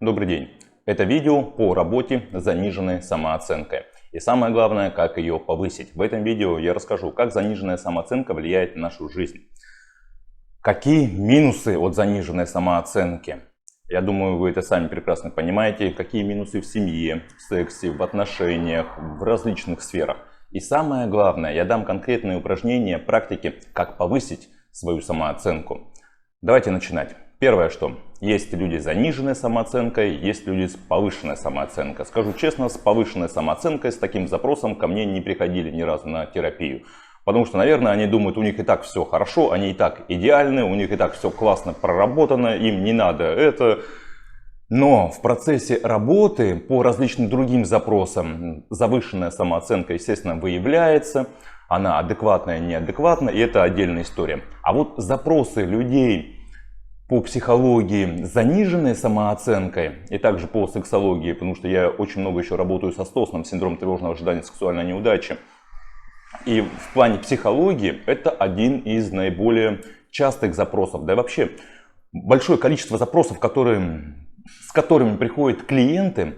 Добрый день! Это видео по работе с заниженной самооценкой. И самое главное, как ее повысить. В этом видео я расскажу, как заниженная самооценка влияет на нашу жизнь. Какие минусы от заниженной самооценки? Я думаю, вы это сами прекрасно понимаете. Какие минусы в семье, в сексе, в отношениях, в различных сферах. И самое главное, я дам конкретные упражнения, практики, как повысить свою самооценку. Давайте начинать. Первое, что есть люди с заниженной самооценкой, есть люди с повышенной самооценкой. Скажу честно, с повышенной самооценкой, с таким запросом ко мне не приходили ни разу на терапию. Потому что, наверное, они думают, у них и так все хорошо, они и так идеальны, у них и так все классно проработано, им не надо это. Но в процессе работы по различным другим запросам завышенная самооценка, естественно, выявляется. Она адекватная, неадекватная, и это отдельная история. А вот запросы людей по психологии с заниженной самооценкой и также по сексологии, потому что я очень много еще работаю со СТОСом, синдром тревожного ожидания сексуальной неудачи. И в плане психологии это один из наиболее частых запросов. Да и вообще большое количество запросов, с которыми приходят клиенты,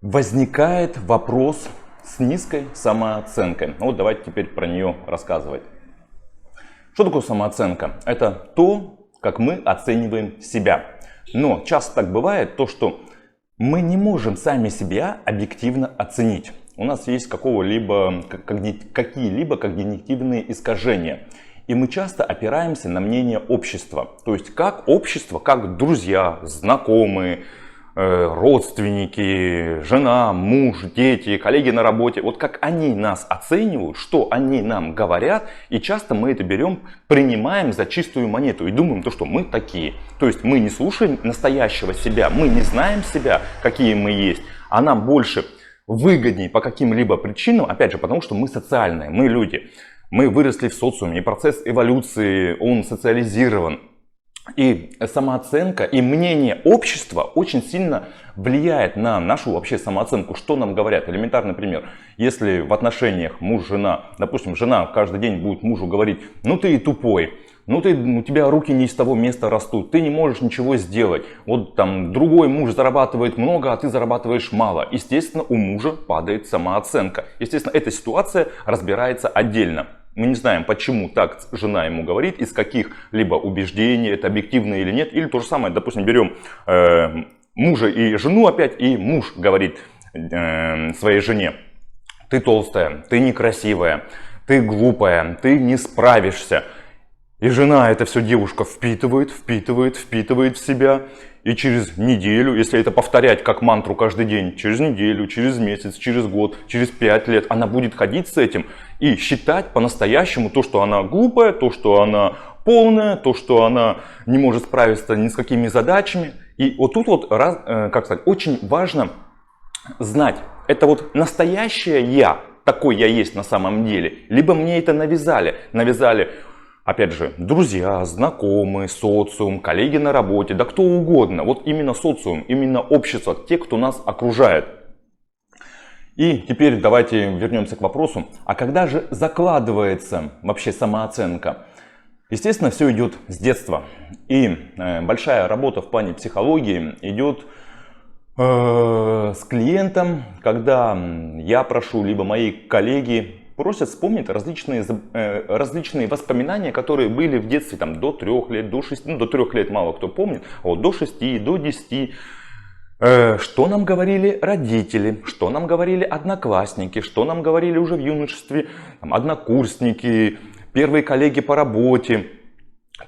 возникает вопрос с низкой самооценкой. Вот давайте теперь про нее рассказывать. Что такое самооценка? Это то, как мы оцениваем себя. Но часто так бывает, что мы не можем сами себя объективно оценить. У нас есть какие-либо когнитивные искажения. И мы часто опираемся на мнение общества. То есть как общество, как друзья, знакомые, родственники, жена, муж, дети, коллеги на работе. Вот как они нас оценивают, что они нам говорят. И часто мы это берем, принимаем за чистую монету и думаем, что мы такие. То есть мы не слушаем настоящего себя, мы не знаем себя, какие мы есть. А нам больше выгоднее по каким-либо причинам, опять же, потому что мы социальные, мы люди. Мы выросли в социуме, и процесс эволюции, он социализирован. И самооценка, и мнение общества очень сильно влияет на нашу вообще самооценку. Что нам говорят? Элементарный пример. Если в отношениях муж-жена, допустим, жена каждый день будет мужу говорить: ну ты тупой, у тебя руки не из того места растут, ты не можешь ничего сделать. Вот там другой муж зарабатывает много, а ты зарабатываешь мало. Естественно, у мужа падает самооценка. Естественно, эта ситуация разбирается отдельно. Мы не знаем, почему так жена ему говорит, из каких-либо убеждений, это объективно или нет. Или то же самое, допустим, берем мужа и жену опять, и муж говорит своей жене: ты толстая, ты некрасивая, ты глупая, ты не справишься. И жена это все, девушка, впитывает в себя. И через неделю, если это повторять как мантру каждый день, через неделю, через месяц, через год, через 5 лет, она будет ходить с этим и считать по-настоящему то, что она глупая, то, что она полная, то, что она не может справиться ни с какими задачами. И вот тут очень важно знать, это вот настоящее я, такой я есть на самом деле, либо мне это навязали. Опять же, друзья, знакомые, социум, коллеги на работе, да кто угодно. Вот именно социум, именно общество, те, кто нас окружает. И теперь давайте вернемся к вопросу, а когда же закладывается вообще самооценка? Естественно, все идет с детства. И большая работа в плане психологии идет с клиентом, когда я прошу, либо мои коллеги просят вспомнить различные воспоминания, которые были в детстве, там, до 3 лет, до 6, до 3 лет мало кто помнит, а вот до 6, до 10. Что нам говорили родители, что нам говорили одноклассники, что нам говорили уже в юношестве однокурсники, первые коллеги по работе,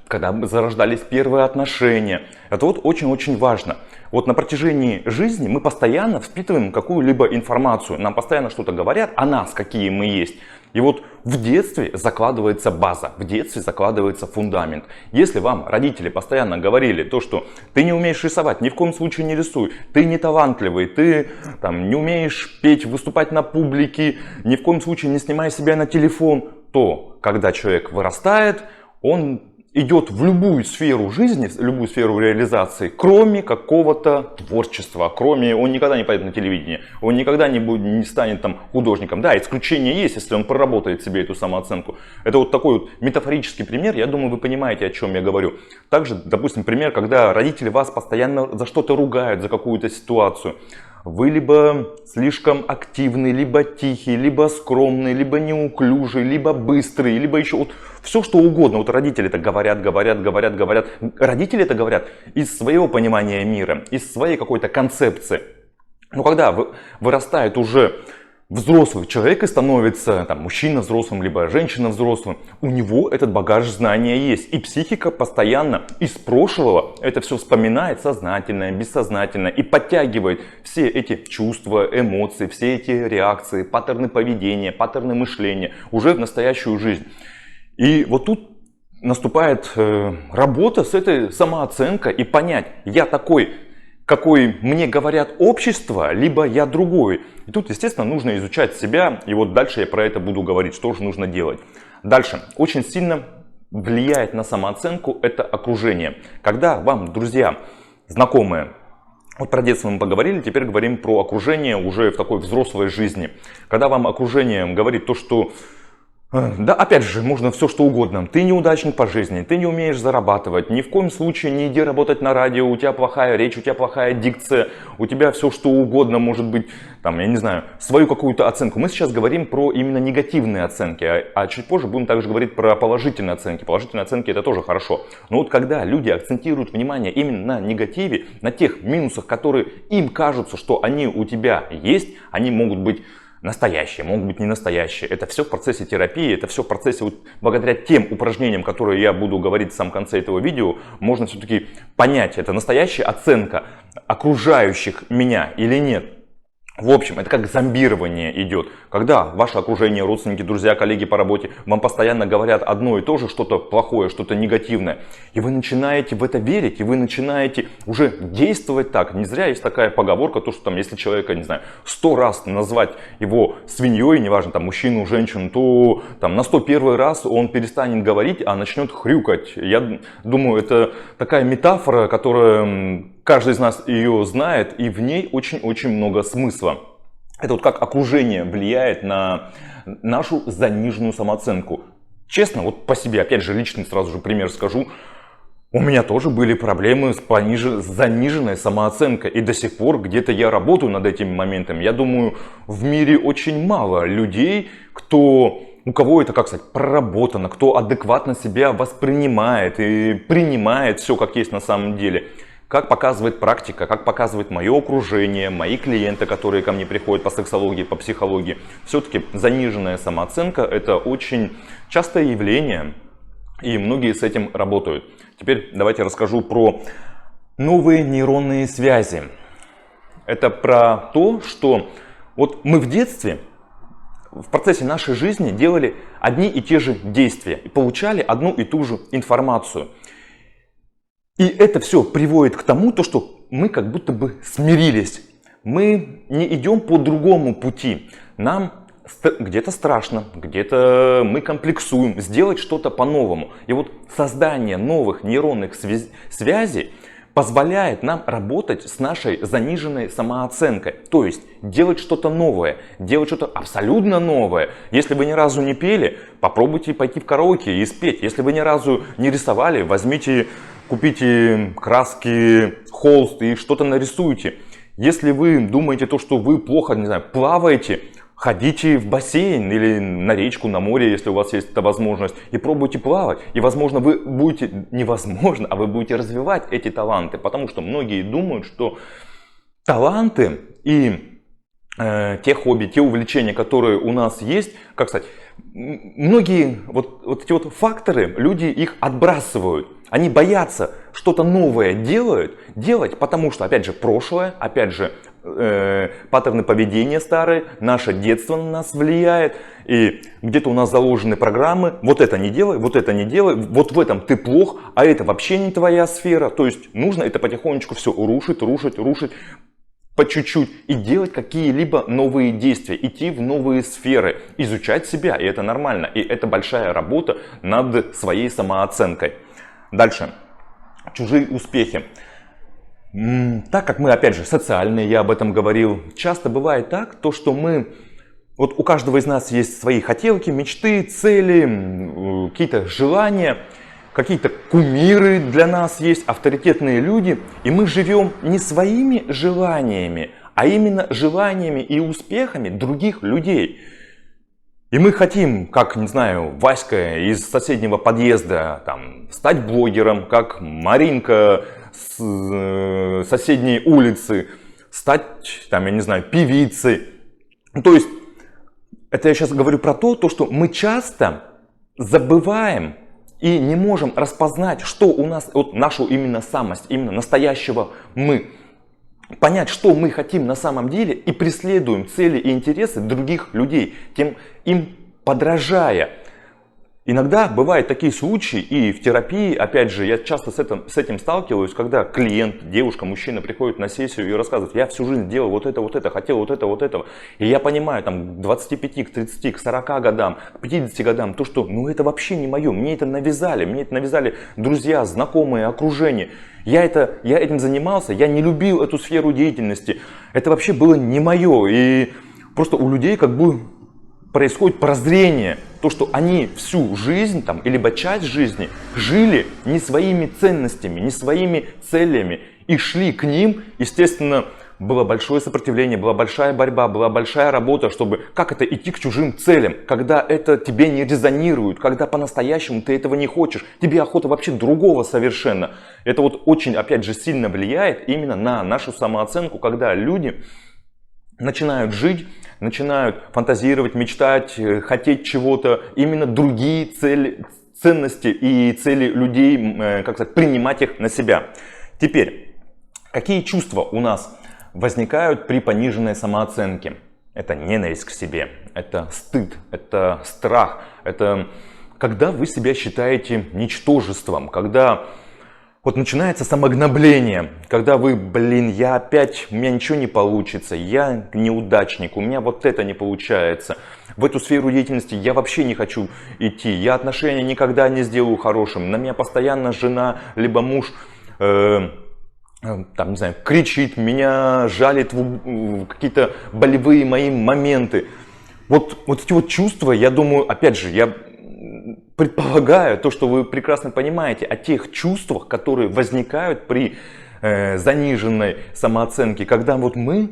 когда зарождались первые отношения. Это вот очень-очень важно. Вот на протяжении жизни мы постоянно впитываем какую-либо информацию. Нам постоянно что-то говорят о нас, какие мы есть. И вот в детстве закладывается база, в детстве закладывается фундамент. Если вам родители постоянно говорили то, что ты не умеешь рисовать, ни в коем случае не рисуй, ты не талантливый, ты не умеешь петь, выступать на публике, ни в коем случае не снимай себя на телефон, то когда человек вырастает, он идет в любую сферу жизни, в любую сферу реализации, кроме какого-то творчества, кроме, он никогда не пойдет на телевидение, он никогда не станет там художником. Да, исключение есть, если он проработает себе эту самооценку. Это вот такой вот метафорический пример, я думаю, вы понимаете, о чем я говорю. Также, допустим, пример, когда родители вас постоянно за что-то ругают, за какую-то ситуацию. Вы либо слишком активный, либо тихий, либо скромный, либо неуклюжий, либо быстрый, либо еще вот все что угодно. Вот родители это говорят. Родители это говорят из своего понимания мира, из своей какой-то концепции. Но когда вырастает уже взрослый человек и становится там, мужчина взрослым, либо женщина взрослым, у него этот багаж знания есть. И психика постоянно из прошлого это все вспоминает сознательно, бессознательно и подтягивает все эти чувства, эмоции, все эти реакции, паттерны поведения, паттерны мышления уже в настоящую жизнь. И вот тут наступает работа с этой самооценкой и понять, я такой, какой мне говорят общество, либо я другой. И тут, естественно, нужно изучать себя, и вот дальше я про это буду говорить, что же нужно делать. Дальше. Очень сильно влияет на самооценку это окружение. Когда вам друзья, знакомые, вот про детство мы поговорили, теперь говорим про окружение уже в такой взрослой жизни. Когда вам окружение говорит то, что да, опять же, можно все что угодно. Ты неудачник по жизни, ты не умеешь зарабатывать, ни в коем случае не иди работать на радио, у тебя плохая речь, у тебя плохая дикция, у тебя все что угодно может быть, там, я не знаю, свою какую-то оценку. Мы сейчас говорим про именно негативные оценки, а чуть позже будем также говорить про положительные оценки. Положительные оценки это тоже хорошо. Но вот когда люди акцентируют внимание именно на негативе, на тех минусах, которые им кажутся, что они у тебя есть, они могут быть настоящие, могут быть не настоящие. Это все в процессе терапии, это все в процессе, вот, благодаря тем упражнениям, которые я буду говорить в самом конце этого видео, можно все-таки понять, это настоящая оценка окружающих меня или нет. В общем, это как зомбирование идет. Когда ваше окружение, родственники, друзья, коллеги по работе вам постоянно говорят одно и то же, что-то плохое, что-то негативное. И вы начинаете в это верить, и вы начинаете уже действовать так. Не зря есть такая поговорка, то что там, если человека, не знаю, 100 раз назвать его свиньей, неважно, там, мужчину, женщину, то там, на 101 раз он перестанет говорить, а начнет хрюкать. Я думаю, это такая метафора, которая... Каждый из нас ее знает, и в ней очень-очень много смысла. Это вот как окружение влияет на нашу заниженную самооценку. Честно, вот по себе, опять же, личный сразу же пример скажу. У меня тоже были проблемы с заниженной самооценкой. И до сих пор где-то я работаю над этими моментами. Я думаю, в мире очень мало людей, у кого это, как сказать, проработано, кто адекватно себя воспринимает и принимает все как есть на самом деле. Как показывает практика, как показывает мое окружение, мои клиенты, которые ко мне приходят по сексологии, по психологии. Все-таки заниженная самооценка это очень частое явление, и многие с этим работают. Теперь давайте расскажу про новые нейронные связи. Это про то, что вот мы в детстве в процессе нашей жизни делали одни и те же действия и получали одну и ту же информацию. И это все приводит к тому, что мы как будто бы смирились. Мы не идем по другому пути. Нам где-то страшно, где-то мы комплексуем сделать что-то по-новому. И вот создание новых нейронных связей позволяет нам работать с нашей заниженной самооценкой. То есть делать что-то новое, делать что-то абсолютно новое. Если вы ни разу не пели, попробуйте пойти в караоке и спеть. Если вы ни разу не рисовали, купите краски, холст и что-то нарисуйте. Если вы думаете, что вы плохо, не знаю, плаваете, ходите в бассейн или на речку, на море, если у вас есть эта возможность, и пробуйте плавать. И, возможно, вы будете развивать эти таланты, потому что многие думают, что таланты и те хобби, те увлечения, которые у нас есть, как сказать, многие вот эти факторы, люди их отбрасывают. Они боятся что-то новое делать, потому что, опять же, прошлое, опять же, паттерны поведения старые, наше детство на нас влияет, и где-то у нас заложены программы, вот это не делай, вот в этом ты плох, а это вообще не твоя сфера. То есть нужно это потихонечку все рушить, по чуть-чуть и делать какие-либо новые действия, идти в новые сферы, изучать себя, и это нормально, и это большая работа над своей самооценкой. Дальше. Чужие успехи. Так как мы, опять же, социальные, я об этом говорил, часто бывает так, то что мы, вот у каждого из нас есть свои хотелки, мечты, цели, какие-то желания, какие-то кумиры для нас есть, авторитетные люди, и мы живем не своими желаниями, а именно желаниями и успехами других людей. И мы хотим, как, не знаю, Васька из соседнего подъезда, там, стать блогером, как Маринка с соседней улицы, стать, там, я не знаю, певицей. То есть, это я сейчас говорю про то, что мы часто забываем и не можем распознать, что у нас, вот нашу именно самость, именно настоящего мы. Понять, что мы хотим на самом деле, и преследуем цели и интересы других людей, тем им подражая. Иногда бывают такие случаи, и в терапии, опять же, я часто с этим сталкиваюсь, когда клиент, девушка, мужчина приходит на сессию и рассказывает: я всю жизнь делал вот это, хотел вот этого. И я понимаю, там, к 25, к 30, к 40 годам, к 50 годам, то, что, ну, это вообще не мое, мне это навязали друзья, знакомые, окружение. Я этим занимался, я не любил эту сферу деятельности, это вообще было не мое. И просто у людей как бы происходит прозрение, то, что они всю жизнь, там, либо часть жизни жили не своими ценностями, не своими целями и шли к ним. Естественно, было большое сопротивление, была большая борьба, была большая работа, чтобы как это идти к чужим целям, когда это тебе не резонирует, когда по-настоящему ты этого не хочешь, тебе охота вообще другого совершенно. Это вот очень, опять же, сильно влияет именно на нашу самооценку, когда люди начинают жить, начинают фантазировать, мечтать, хотеть чего-то, именно другие цели, ценности и цели людей, как сказать, принимать их на себя. Теперь, какие чувства у нас возникают при пониженной самооценке? Это ненависть к себе, это стыд, это страх, это когда вы себя считаете ничтожеством, когда вот начинается самогнобление, когда вы, у меня ничего не получится, я неудачник, у меня вот это не получается. В эту сферу деятельности я вообще не хочу идти, я отношения никогда не сделаю хорошим, на меня постоянно жена, либо муж, там, не знаю, кричит, меня жалит в какие-то болевые мои моменты. Вот эти вот чувства, я думаю, опять же, я предполагаю, то, что вы прекрасно понимаете о тех чувствах, которые возникают при заниженной самооценке, когда вот мы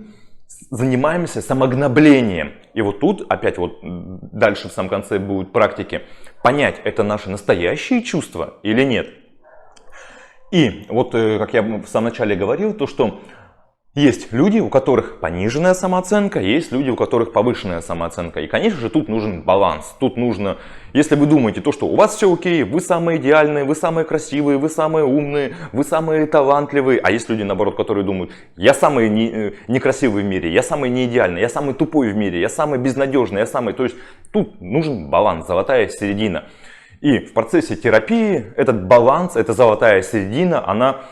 занимаемся самогноблением. И вот тут, опять вот дальше в самом конце будут практики, понять, это наши настоящие чувства или нет. И вот, как я в самом начале говорил, то, что есть люди, у которых пониженная самооценка, есть люди, у которых повышенная самооценка. И, конечно же, тут нужен баланс. Тут нужно, если вы думаете, то, что у вас все окей, вы самые идеальные, вы самые красивые, вы самые умные, вы самые талантливые. А есть люди, наоборот, которые думают: я самый некрасивый в мире, я самый неидеальный, я самый тупой в мире, я самый безнадежный, я самый... То есть тут нужен баланс, золотая середина. И в процессе терапии этот баланс, эта золотая середина, она...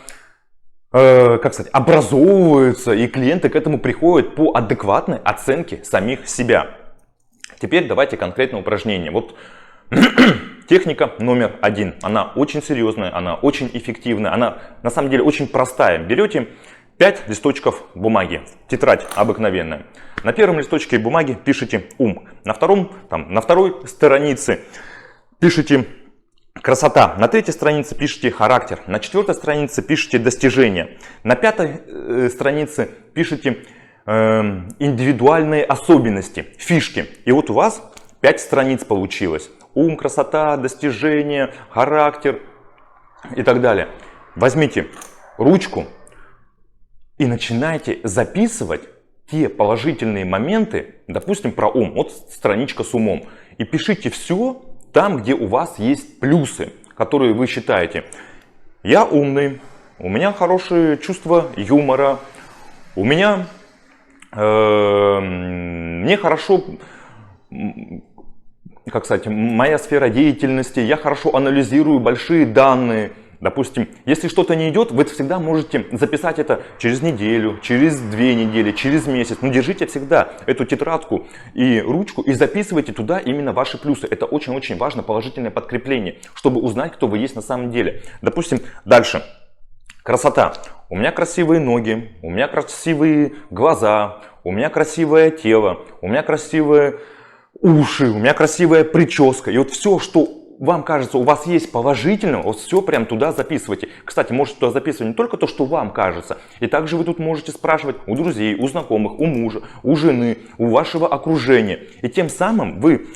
как сказать, образовываются, и клиенты к этому приходят по адекватной оценке самих себя. Теперь давайте конкретное упражнение. Вот техника номер 1. Она очень серьезная, она очень эффективная, она на самом деле очень простая. Берете 5 листочков бумаги, тетрадь обыкновенная. На первом листочке бумаги пишите ум, на второй странице пишите красота, на третьей странице пишите характер, на четвертой странице пишите достижения, на пятой странице пишите индивидуальные особенности, фишки. И вот у вас 5 страниц получилось. Ум, красота, достижения, характер и так далее. Возьмите ручку и начинайте записывать те положительные моменты, допустим, про ум. Вот страничка с умом. И пишите все там, где у вас есть плюсы, которые вы считаете: я умный, у меня хорошее чувство юмора, у меня, мне хорошо, как сказать, моя сфера деятельности, я хорошо анализирую большие данные, Допустим, если что-то не идет, вы всегда можете записать это через неделю, через 2 недели, через месяц. Но держите всегда эту тетрадку и ручку и записывайте туда именно ваши плюсы. Это очень-очень важно, положительное подкрепление, чтобы узнать, кто вы есть на самом деле. Допустим, дальше. Красота. У меня красивые ноги, у меня красивые глаза, у меня красивое тело, у меня красивые уши, у меня красивая прическа. И вот все, что вам кажется, у вас есть положительного, вот все прям туда записывайте. Кстати, можете туда записывать не только то, что вам кажется. И также вы тут можете спрашивать у друзей, у знакомых, у мужа, у жены, у вашего окружения. И тем самым вы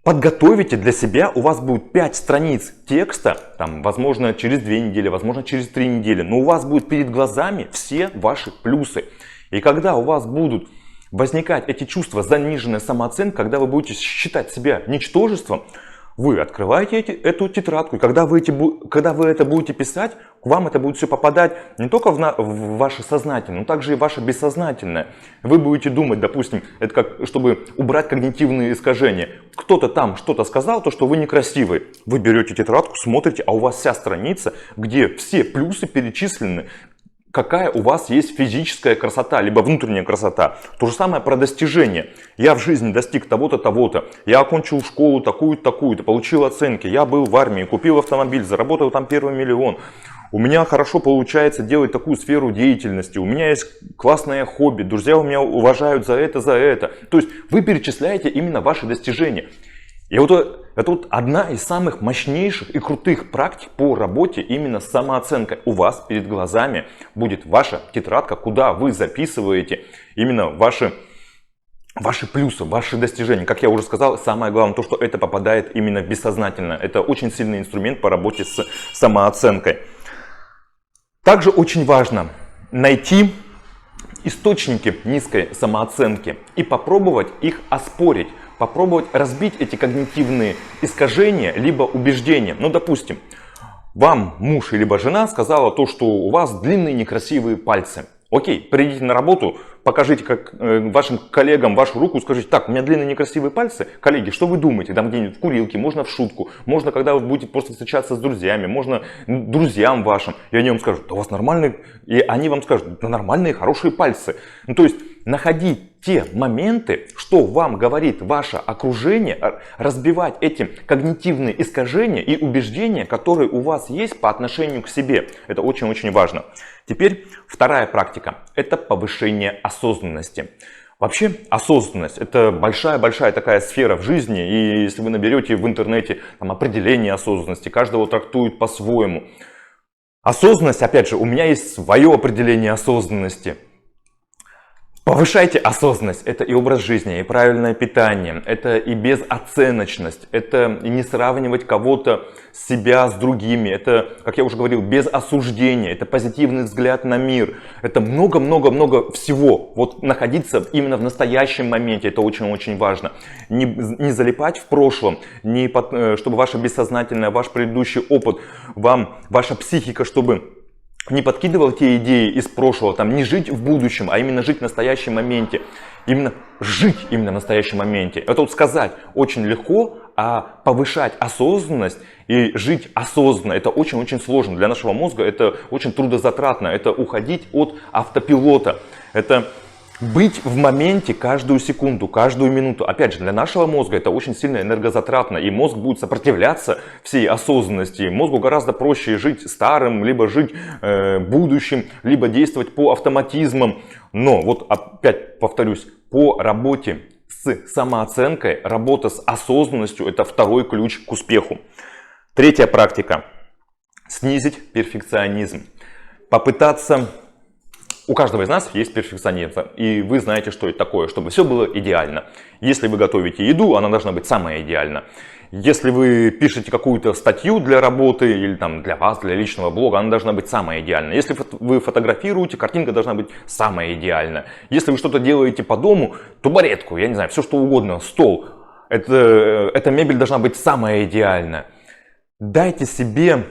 подготовите для себя, у вас будет 5 страниц текста, там, возможно, через 2 недели, возможно, через 3 недели, но у вас будет перед глазами все ваши плюсы. И когда у вас будут возникать эти чувства заниженной самооценки, когда вы будете считать себя ничтожеством, вы открываете эту тетрадку, и когда вы это будете писать, к вам это будет все попадать не только в ваше сознательное, но также и в ваше бессознательное. Вы будете думать, допустим, это как, чтобы убрать когнитивные искажения. Кто-то там что-то сказал, то, что вы некрасивый. Вы берете тетрадку, смотрите, а у вас вся страница, где все плюсы перечислены. Какая у вас есть физическая красота, либо внутренняя красота. То же самое про достижения. Я в жизни достиг того-то, того-то. Я окончил школу такую-то, такую-то, получил оценки. Я был в армии, купил автомобиль, заработал там первый миллион. У меня хорошо получается делать такую сферу деятельности. У меня есть классное хобби. Друзья у меня уважают за это, за это. То есть вы перечисляете именно ваши достижения. И вот это вот одна из самых мощнейших и крутых практик по работе именно с самооценкой. У вас перед глазами будет ваша тетрадка, куда вы записываете именно ваши плюсы, ваши достижения. Как я уже сказал, самое главное то, что это попадает именно в бессознательное. Это очень сильный инструмент по работе с самооценкой. Также очень важно найти источники низкой самооценки и попробовать их оспорить. Попробовать разбить эти когнитивные искажения, либо убеждения. Ну, допустим, вам муж либо жена сказала то, что у вас длинные некрасивые пальцы. Окей, придите на работу, покажите вашим коллегам вашу руку, скажите: так, у меня длинные некрасивые пальцы. Коллеги, что вы думаете? Там где-нибудь в курилке, можно в шутку, можно когда вы будете просто встречаться с друзьями, можно друзьям вашим. И они вам скажут: да у вас нормальные, и они вам скажут: да нормальные, хорошие пальцы. Ну, то есть находить те моменты, что вам говорит ваше окружение, разбивать эти когнитивные искажения и убеждения, которые у вас есть по отношению к себе. Это очень-очень важно. Теперь вторая практика – это повышение осознанности. Вообще осознанность – это большая-большая такая сфера в жизни, и если вы наберете в интернете там определение осознанности, каждого трактует по-своему. Осознанность, опять же, у меня есть свое определение осознанности. Повышайте осознанность. Это и образ жизни, и правильное питание, это и безоценочность, это и не сравнивать кого-то себя с другими, это, как я уже говорил, без осуждения, это позитивный взгляд на мир, это много-много-много всего. Вот находиться именно в настоящем моменте, это очень-очень важно. Не залипать в прошлом, чтобы ваше бессознательное, ваш предыдущий опыт, ваша психика, чтобы не подкидывал те идеи из прошлого, там, не жить в будущем, а именно жить в настоящем моменте. Именно жить именно в настоящем моменте. Это вот сказать очень легко, а повышать осознанность и жить осознанно, это очень-очень сложно. Для нашего мозга это очень трудозатратно. Это уходить от автопилота. Это быть в моменте каждую секунду, каждую минуту. Опять же, для нашего мозга это очень сильно энергозатратно, и мозг будет сопротивляться всей осознанности. Мозгу гораздо проще жить старым, либо жить будущим, либо действовать по автоматизмам. Но, вот опять повторюсь, по работе с самооценкой, работа с осознанностью – это второй ключ к успеху. Третья практика – снизить перфекционизм. Попытаться... У каждого из нас есть перфекционизм, и вы знаете, что это такое, чтобы все было идеально. Если вы готовите еду, она должна быть самая идеальная. Если вы пишете какую-то статью для работы или там, для вас, для личного блога, она должна быть самая идеальная. Если вы фотографируете, картинка должна быть самая идеальная. Если вы что-то делаете по дому, табуретку, я не знаю, все что угодно, стол, эта мебель должна быть самая идеальная. Дайте себе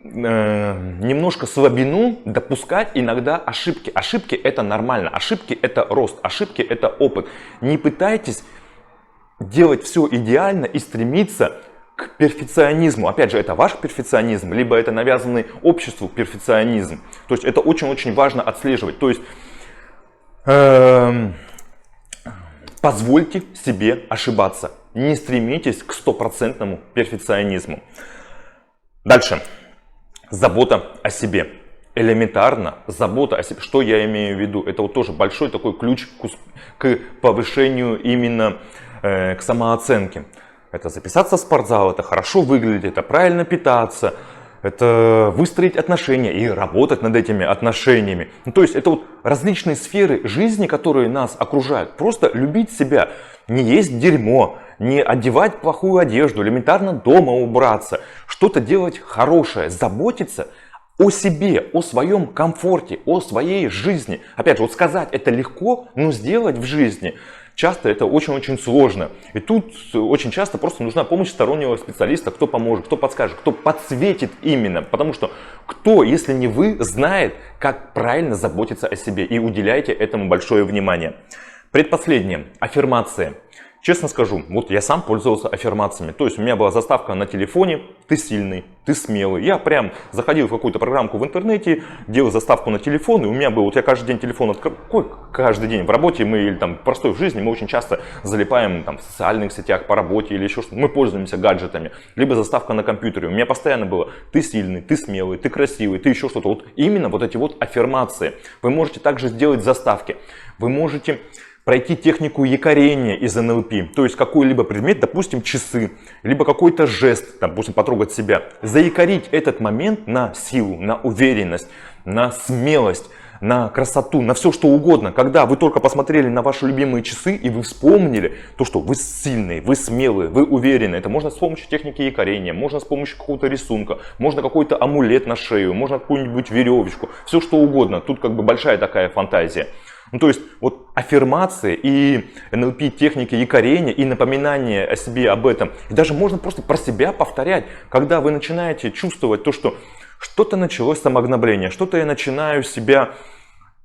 немножко слабину допускать иногда ошибки. Ошибки это нормально, ошибки это рост, ошибки это опыт. Не пытайтесь делать все идеально и стремиться к перфекционизму. Опять же, это ваш перфекционизм, либо это навязанный обществу перфекционизм. То есть это очень-очень важно отслеживать. То есть позвольте себе ошибаться. Не стремитесь к стопроцентному перфекционизму. Дальше. Забота о себе. Элементарно забота о себе. Что я имею в виду? Это вот тоже большой такой ключ к повышению именно к самооценке. Это записаться в спортзал, это хорошо выглядеть, это правильно питаться, это выстроить отношения и работать над этими отношениями. Ну, то есть это вот различные сферы жизни, которые нас окружают. Просто любить себя, не есть дерьмо, не одевать плохую одежду, элементарно дома убраться, что-то делать хорошее, заботиться о себе, о своем комфорте, о своей жизни. Опять же, вот сказать это легко, но сделать в жизни часто это очень-очень сложно. И тут очень часто просто нужна помощь стороннего специалиста, кто поможет, кто подскажет, кто подсветит именно. Потому что кто, если не вы, знает, как правильно заботиться о себе. И уделяйте этому большое внимание. Предпоследнее. Аффирмации. Честно скажу, вот я сам пользовался аффирмациями. То есть у меня была заставка на телефоне: ты сильный, ты смелый. Я прям заходил в какую-то программку в интернете, делал заставку на телефон, и у меня был, вот я каждый день телефон открываю, каждый день в работе мы или там простой в жизни, мы очень часто залипаем там в социальных сетях по работе или еще что-то. Мы пользуемся гаджетами, либо заставка на компьютере. У меня постоянно было: ты сильный, ты смелый, ты красивый, ты еще что-то. Вот именно вот эти вот аффирмации. Вы можете также сделать заставки. Вы можете пройти технику якорения из НЛП, то есть какой-либо предмет, допустим, часы, либо какой-то жест, допустим, потрогать себя, заякорить этот момент на силу, на уверенность, на смелость, на красоту, на все что угодно. Когда вы только посмотрели на ваши любимые часы и вы вспомнили то, что вы сильные, вы смелые, вы уверены. Это можно с помощью техники якорения, можно с помощью какого-то рисунка, можно какой-то амулет на шею, можно какую-нибудь веревочку, все что угодно. Тут как бы большая такая фантазия. Ну, то есть вот аффирмации и НЛП техники якорения и напоминание о себе об этом. И даже можно просто про себя повторять, когда вы начинаете чувствовать то, что что-то началось самогнобление, что-то я начинаю себя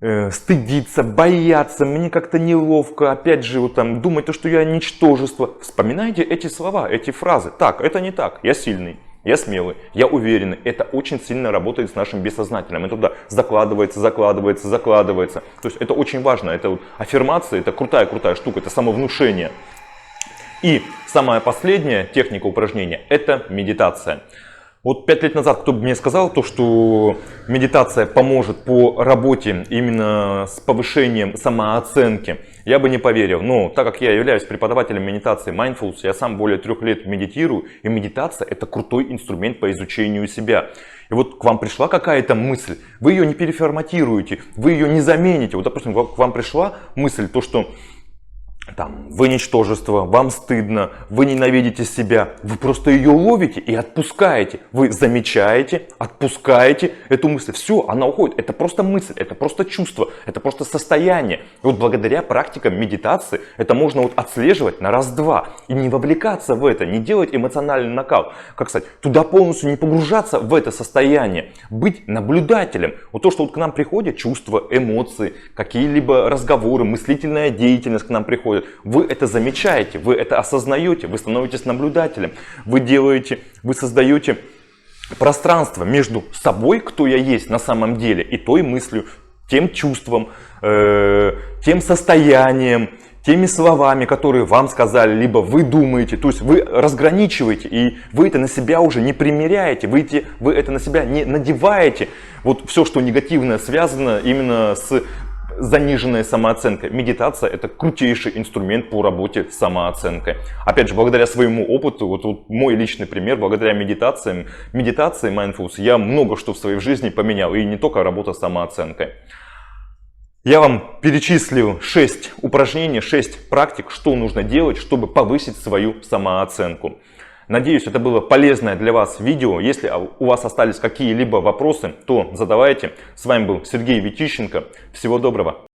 стыдиться, бояться, мне как-то неловко, опять же, вот там, думать, то, что я ничтожество. Вспоминайте эти слова, эти фразы. Так, это не так, я сильный. Я смелый, я уверенный. Это очень сильно работает с нашим бессознательным. Это туда закладывается, закладывается, закладывается. То есть это очень важно. Это вот аффирмация, это крутая штука, это самовнушение. И самая последняя техника упражнения – это медитация. Вот 5 лет назад кто бы мне сказал, то, что медитация поможет по работе именно с повышением самооценки, я бы не поверил. Но так как я являюсь преподавателем медитации Mindfulness, я сам более 3 лет медитирую, и медитация – это крутой инструмент по изучению себя. И вот к вам пришла какая-то мысль, вы ее не переформатируете, вы ее не замените. Вот, допустим, к вам пришла мысль, то, что там, вы ничтожество, вам стыдно, вы ненавидите себя. Вы просто ее ловите и отпускаете. Вы замечаете, отпускаете эту мысль. Все, она уходит. Это просто мысль, это просто чувство, это просто состояние. И вот благодаря практикам медитации это можно вот отслеживать на раз-два. И не вовлекаться в это, не делать эмоциональный накал. Как сказать, туда полностью не погружаться в это состояние. Быть наблюдателем. Вот то, что вот к нам приходят чувства, эмоции, какие-либо разговоры, мыслительная деятельность к нам приходит. Вы это замечаете, вы это осознаете, вы становитесь наблюдателем, вы создаете пространство между собой, кто я есть на самом деле, и той мыслью, тем чувством, тем состоянием, теми словами, которые вам сказали, либо вы думаете. То есть вы разграничиваете, и вы это на себя уже не примеряете, вы это на себя не надеваете. Вот все, что негативное связано именно с заниженная самооценка. Медитация – это крутейший инструмент по работе с самооценкой. Опять же, благодаря своему опыту, вот мой личный пример, благодаря медитации Mindfulness, я много что в своей жизни поменял, и не только работа с самооценкой. Я вам перечислил 6 упражнений, 6 практик, что нужно делать, чтобы повысить свою самооценку. Надеюсь, это было полезное для вас видео. Если у вас остались какие-либо вопросы, то задавайте. С вами был Сергей Витищенко. Всего доброго.